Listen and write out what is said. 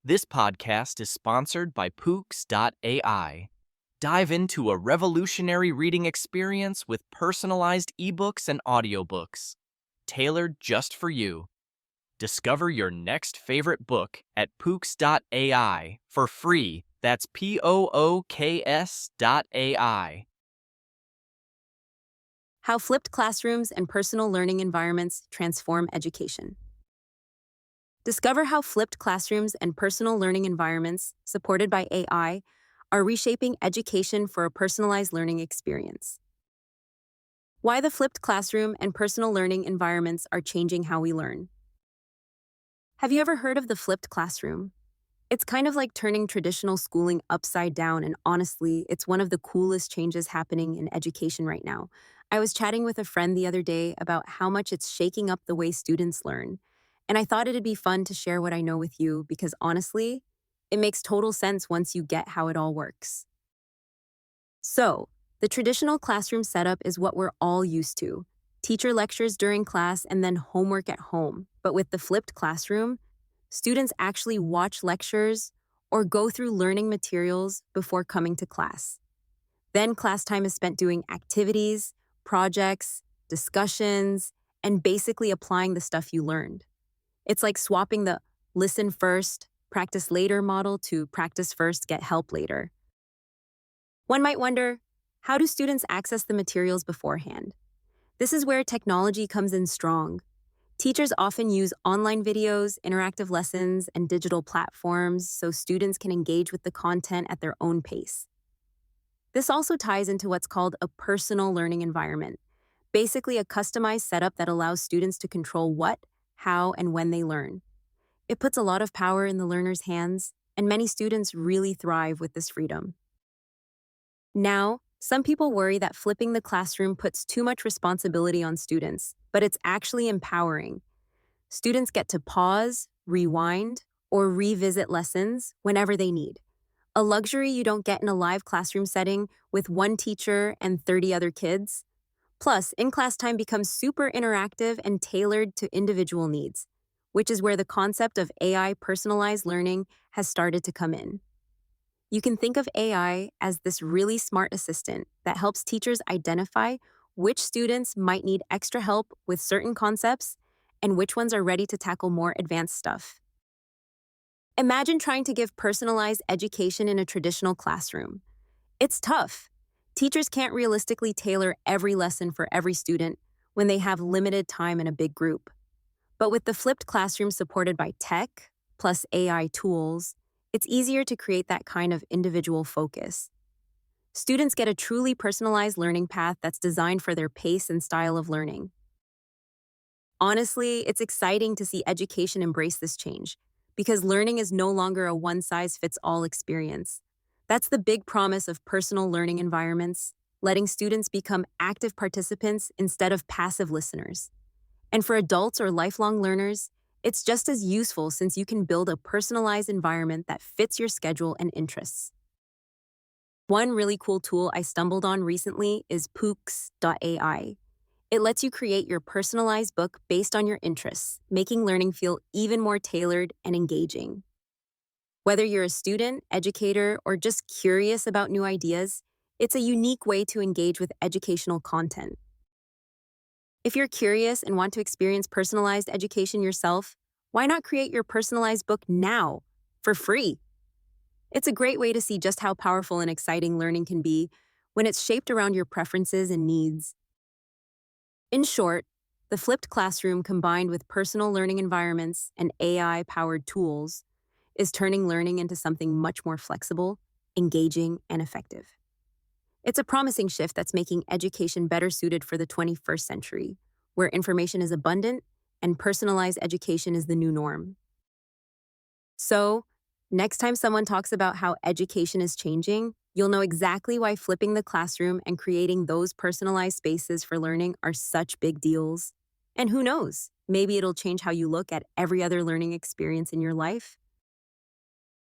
This podcast is sponsored by Pooks.ai. Dive into a revolutionary reading experience with personalized ebooks and audiobooks, tailored just for you. Discover your next favorite book at Pooks.ai for free. That's POOKS.ai. How flipped classrooms and personal learning environments transform education. Discover how flipped classrooms and personal learning environments, supported by AI, are reshaping education for a personalized learning experience. Why the flipped classroom and personal learning environments are changing how we learn. Have you ever heard of the flipped classroom? It's kind of like turning traditional schooling upside down, and honestly, it's one of the coolest changes happening in education right now. I was chatting with a friend the other day about how much it's shaking up the way students learn, and I thought it'd be fun to share what I know with you because honestly, it makes total sense once you get how it all works. So, the traditional classroom setup is what we're all used to. Teacher lectures during class and then homework at home. But with the flipped classroom, students actually watch lectures or go through learning materials before coming to class. Then class time is spent doing activities, projects, discussions, and basically applying the stuff you learned. It's like swapping the listen first, practice later model to practice first, get help later. One might wonder, how do students access the materials beforehand? This is where technology comes in strong. Teachers often use online videos, interactive lessons, and digital platforms so students can engage with the content at their own pace. This also ties into what's called a personal learning environment, basically a customized setup that allows students to control what, how, and when they learn. It puts a lot of power in the learner's hands, and many students really thrive with this freedom. Now, some people worry that flipping the classroom puts too much responsibility on students, but it's actually empowering. Students get to pause, rewind, or revisit lessons whenever they need. A luxury you don't get in a live classroom setting with one teacher and 30 other kids. Plus, in-class time becomes super interactive and tailored to individual needs, which is where the concept of AI personalized learning has started to come in. You can think of AI as this really smart assistant that helps teachers identify which students might need extra help with certain concepts and which ones are ready to tackle more advanced stuff. Imagine trying to give personalized education in a traditional classroom. It's tough. Teachers can't realistically tailor every lesson for every student when they have limited time in a big group. But with the flipped classroom supported by tech, plus AI tools, it's easier to create that kind of individual focus. Students get a truly personalized learning path that's designed for their pace and style of learning. Honestly, it's exciting to see education embrace this change because learning is no longer a one-size-fits-all experience. That's the big promise of personal learning environments, letting students become active participants instead of passive listeners. And for adults or lifelong learners, it's just as useful since you can build a personalized environment that fits your schedule and interests. One really cool tool I stumbled on recently is Pooks.ai. It lets you create your personalized book based on your interests, making learning feel even more tailored and engaging. Whether you're a student, educator, or just curious about new ideas, it's a unique way to engage with educational content. If you're curious and want to experience personalized education yourself, why not create your personalized book now, for free? It's a great way to see just how powerful and exciting learning can be when it's shaped around your preferences and needs. In short, the flipped classroom combined with personal learning environments and AI-powered tools is turning learning into something much more flexible, engaging, and effective. It's a promising shift that's making education better suited for the 21st century, where information is abundant and personalized education is the new norm. So, next time someone talks about how education is changing, you'll know exactly why flipping the classroom and creating those personalized spaces for learning are such big deals. And who knows, maybe it'll change how you look at every other learning experience in your life.